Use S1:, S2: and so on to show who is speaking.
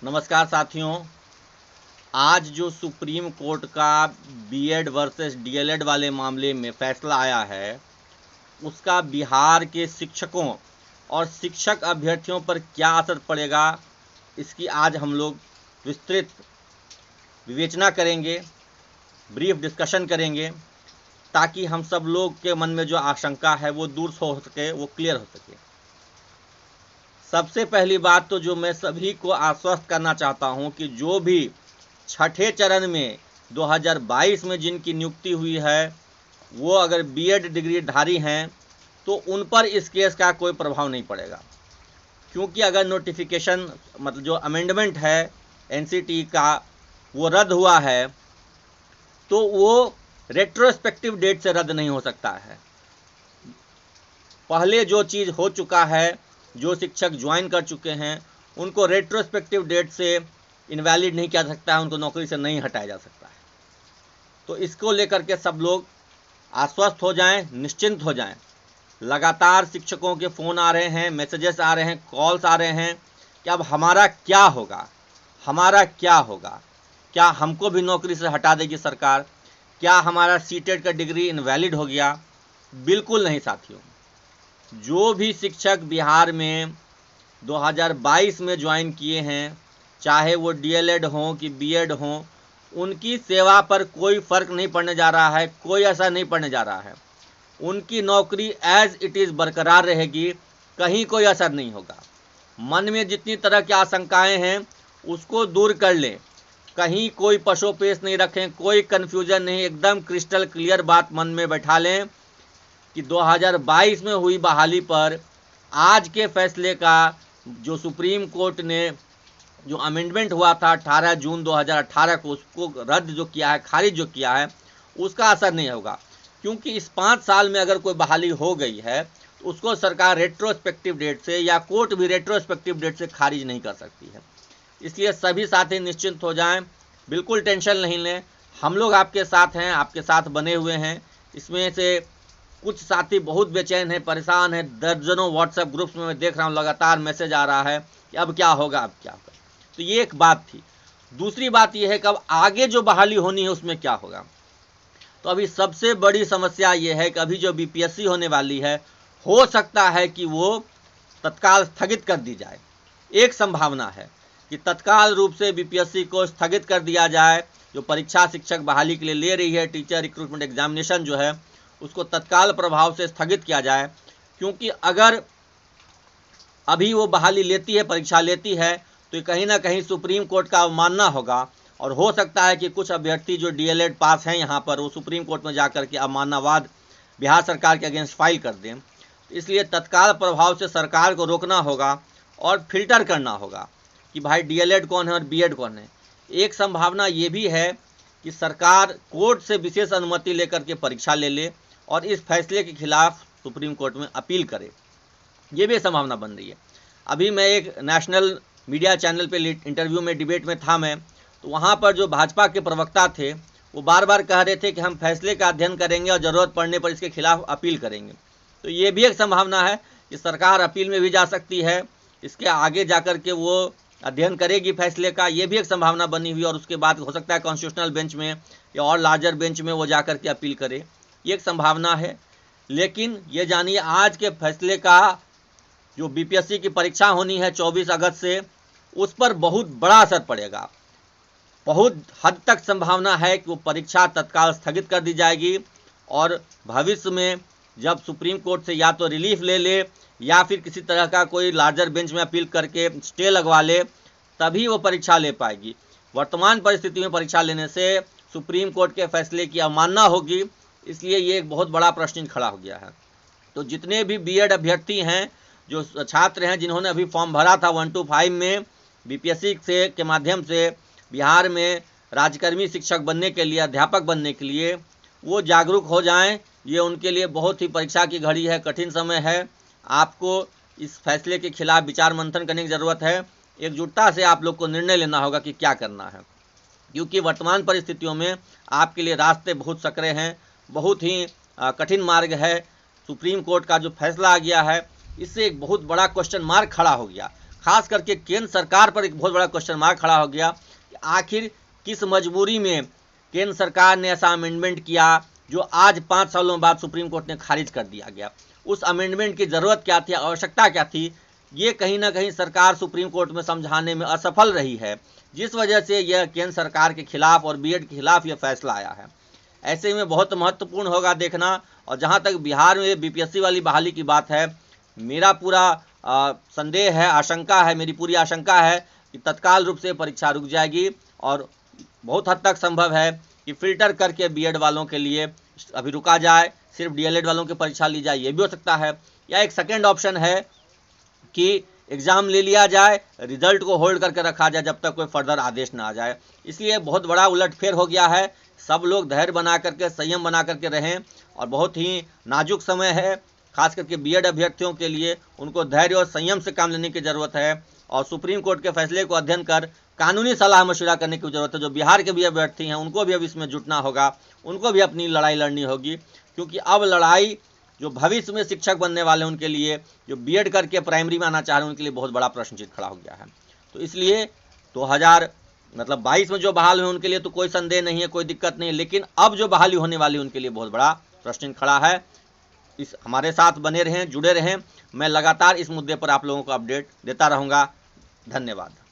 S1: नमस्कार साथियों। आज जो सुप्रीम कोर्ट का बीएड वर्सेस डीएलएड वाले मामले में फैसला आया है, उसका बिहार के शिक्षकों और शिक्षक अभ्यर्थियों पर क्या असर पड़ेगा, इसकी आज हम लोग विस्तृत विवेचना करेंगे, ब्रीफ डिस्कशन करेंगे, ताकि हम सब लोग के मन में जो आशंका है वो दूर हो सके, वो क्लियर हो सके। सबसे पहली बात तो जो मैं सभी को आश्वस्त करना चाहता हूं कि जो भी छठे चरण में 2022 में जिनकी नियुक्ति हुई है, वो अगर बीएड डिग्रीधारी हैं तो उन पर इस केस का कोई प्रभाव नहीं पड़ेगा, क्योंकि अगर नोटिफिकेशन मतलब जो अमेंडमेंट है एनसीटी का वो रद्द हुआ है तो वो रेट्रोस्पेक्टिव डेट से रद्द नहीं हो सकता है। पहले जो चीज़ हो चुका है, जो शिक्षक ज्वाइन कर चुके हैं, उनको रेट्रोस्पेक्टिव डेट से इनवैलिड नहीं किया जा सकता है, उनको नौकरी से नहीं हटाया जा सकता है। तो इसको लेकर के सब लोग आश्वस्त हो जाएं, निश्चिंत हो जाएं। लगातार शिक्षकों के फ़ोन आ रहे हैं, मैसेजेस आ रहे हैं, कॉल्स आ रहे हैं कि अब हमारा क्या होगा, हमारा क्या होगा, क्या हमको भी नौकरी से हटा देगी सरकार, क्या हमारा सीटेट का डिग्री इनवैलिड हो गया। बिल्कुल नहीं साथियों। जो भी शिक्षक बिहार में 2022 में ज्वाइन किए हैं, चाहे वो डीएलएड हों कि बीएड हों, उनकी सेवा पर कोई फ़र्क नहीं पड़ने जा रहा है, कोई असर नहीं पड़ने जा रहा है। उनकी नौकरी एज इट इज़ बरकरार रहेगी, कहीं कोई असर नहीं होगा। मन में जितनी तरह की आशंकाएं हैं उसको दूर कर लें, कहीं कोई पशोपेश नहीं रखें, कोई कन्फ्यूजन नहीं, एकदम क्रिस्टल क्लियर बात मन में बैठा लें कि 2022 में हुई बहाली पर आज के फैसले का जो सुप्रीम कोर्ट ने जो अमेंडमेंट हुआ था 18 जून 2018 को, उसको रद्द जो किया है, खारिज जो किया है, उसका असर नहीं होगा। क्योंकि इस 5 साल में अगर कोई बहाली हो गई है तो उसको सरकार रेट्रोस्पेक्टिव डेट से या कोर्ट भी रेट्रोस्पेक्टिव डेट से खारिज नहीं कर सकती है। इसलिए सभी साथी निश्चिंत हो जाएं, बिल्कुल टेंशन नहीं लें। हम लोग आपके साथ हैं, आपके साथ बने हुए हैं। इसमें से कुछ साथी बहुत बेचैन हैं, परेशान हैं। दर्जनों व्हाट्सएप ग्रुप्स में मैं देख रहा हूँ लगातार मैसेज आ रहा है कि अब क्या होगा, अब क्या होगा। तो ये एक बात थी। दूसरी बात ये है कि अब आगे जो बहाली होनी है उसमें क्या होगा। तो अभी सबसे बड़ी समस्या ये है कि अभी जो बीपीएससी होने वाली है, हो सकता है कि वो तत्काल स्थगित कर दी जाए। एक संभावना है कि तत्काल रूप से बीपीएससी को स्थगित कर दिया जाए। जो परीक्षा शिक्षक बहाली के लिए ले रही है, टीचर रिक्रूटमेंट एग्जामिनेशन जो है, उसको तत्काल प्रभाव से स्थगित किया जाए। क्योंकि अगर अभी वो बहाली लेती है, परीक्षा लेती है, तो कहीं ना कहीं सुप्रीम कोर्ट का अवमानना होगा। और हो सकता है कि कुछ अभ्यर्थी जो डीएलएड पास हैं यहाँ पर, वो सुप्रीम कोर्ट में जाकर के अवमाननावाद बिहार सरकार के अगेंस्ट फाइल कर दें। इसलिए तत्काल प्रभाव से सरकार को रोकना होगा और फिल्टर करना होगा कि भाई डीएलएड कौन है और बीएड कौन है। एक संभावना ये भी है कि सरकार कोर्ट से विशेष अनुमति लेकर के परीक्षा ले ले और इस फैसले के खिलाफ सुप्रीम कोर्ट में अपील करे। ये भी संभावना बन रही है। अभी मैं एक नेशनल मीडिया चैनल पे इंटरव्यू में, डिबेट में था मैं, तो वहाँ पर जो भाजपा के प्रवक्ता थे वो बार बार कह रहे थे कि हम फैसले का अध्ययन करेंगे और ज़रूरत पड़ने पर इसके खिलाफ अपील करेंगे। तो ये भी एक संभावना है कि सरकार अपील में भी जा सकती है, इसके आगे जाकर के वो अध्ययन करेगी फैसले का। ये भी एक संभावना बनी हुई, और उसके बाद हो सकता है कॉन्स्टिट्यूशनल बेंच में या और लार्जर बेंच में वो जाकर के अपील करे। ये एक संभावना है। लेकिन ये जानिए, आज के फैसले का जो बीपीएससी की परीक्षा होनी है 24 अगस्त से, उस पर बहुत बड़ा असर पड़ेगा। बहुत हद तक संभावना है कि वो परीक्षा तत्काल स्थगित कर दी जाएगी और भविष्य में जब सुप्रीम कोर्ट से या तो रिलीफ ले ले या फिर किसी तरह का कोई लार्जर बेंच में अपील करके स्टे लगवा ले, तभी वो परीक्षा ले पाएगी। वर्तमान परिस्थिति में परीक्षा लेने से सुप्रीम कोर्ट के फैसले की अवमानना होगी। इसलिए ये एक बहुत बड़ा प्रश्न खड़ा हो गया है। तो जितने भी बीएड अभ्यर्थी हैं, जो छात्र हैं, जिन्होंने अभी फॉर्म भरा था 125 में बीपीएससी से के माध्यम से बिहार में राज्यकर्मी शिक्षक बनने के लिए, अध्यापक बनने के लिए, वो जागरूक हो जाएं। ये उनके लिए बहुत ही परीक्षा की घड़ी है, कठिन समय है। आपको इस फैसले के खिलाफ विचार मंथन करने की ज़रूरत है। एकजुटता से आप लोग को निर्णय लेना होगा कि क्या करना है, क्योंकि वर्तमान परिस्थितियों में आपके लिए रास्ते बहुत सकरे हैं, बहुत ही कठिन मार्ग है। सुप्रीम कोर्ट का जो फैसला आ गया है, इससे एक बहुत बड़ा क्वेश्चन मार्क खड़ा हो गया। खास करके केंद्र सरकार पर एक बहुत बड़ा क्वेश्चन मार्क खड़ा हो गया कि आखिर किस मजबूरी में केंद्र सरकार ने ऐसा अमेंडमेंट किया जो आज 5 सालों बाद सुप्रीम कोर्ट ने खारिज कर दिया गया। उस अमेंडमेंट की ज़रूरत क्या थी, आवश्यकता क्या थी, ये कहीं ना कहीं सरकार सुप्रीम कोर्ट में समझाने में असफल रही है, जिस वजह से यह केंद्र सरकार के खिलाफ और बीएड के खिलाफ यह फैसला आया है। ऐसे में बहुत महत्वपूर्ण होगा देखना। और जहाँ तक बिहार में बीपीएससी वाली बहाली की बात है, मेरा पूरा संदेह है, आशंका है, मेरी पूरी आशंका है कि तत्काल रूप से परीक्षा रुक जाएगी और बहुत हद तक संभव है कि फिल्टर करके बीएड वालों के लिए अभी रुका जाए, सिर्फ डीएलएड वालों की परीक्षा ली जाए, ये भी हो सकता है। या एक सेकेंड ऑप्शन है कि एग्ज़ाम ले लिया जाए, रिजल्ट को होल्ड करके रखा जाए जब तक कोई फर्दर आदेश ना आ जाए। इसलिए बहुत बड़ा उलटफेर हो गया है। सब लोग धैर्य बना करके, संयम बना करके रहें और बहुत ही नाजुक समय है, खास करके बीएड अभ्यर्थियों के लिए। उनको धैर्य और संयम से काम लेने की ज़रूरत है और सुप्रीम कोर्ट के फैसले को अध्ययन कर कानूनी सलाह मशवरा करने की ज़रूरत है। जो बिहार के भी अभ्यर्थी हैं उनको भी अब इसमें जुटना होगा, उनको भी अपनी लड़ाई लड़नी होगी, क्योंकि अब लड़ाई जो भविष्य में शिक्षक बनने वाले उनके लिए, जो बीएड करके प्राइमरी में आना चाह रहे हैं उनके लिए बहुत बड़ा प्रश्न चिन्ह खड़ा हो गया है। तो इसलिए 2022 में जो बहाल हुए उनके लिए तो कोई संदेह नहीं है, कोई दिक्कत नहीं है, लेकिन अब जो बहाली होने वाली उनके लिए बहुत बड़ा प्रश्न चिन्ह खड़ा है। इस हमारे साथ बने रहें, जुड़े रहें। मैं लगातार इस मुद्दे पर आप लोगों को अपडेट देता रहूँगा। धन्यवाद।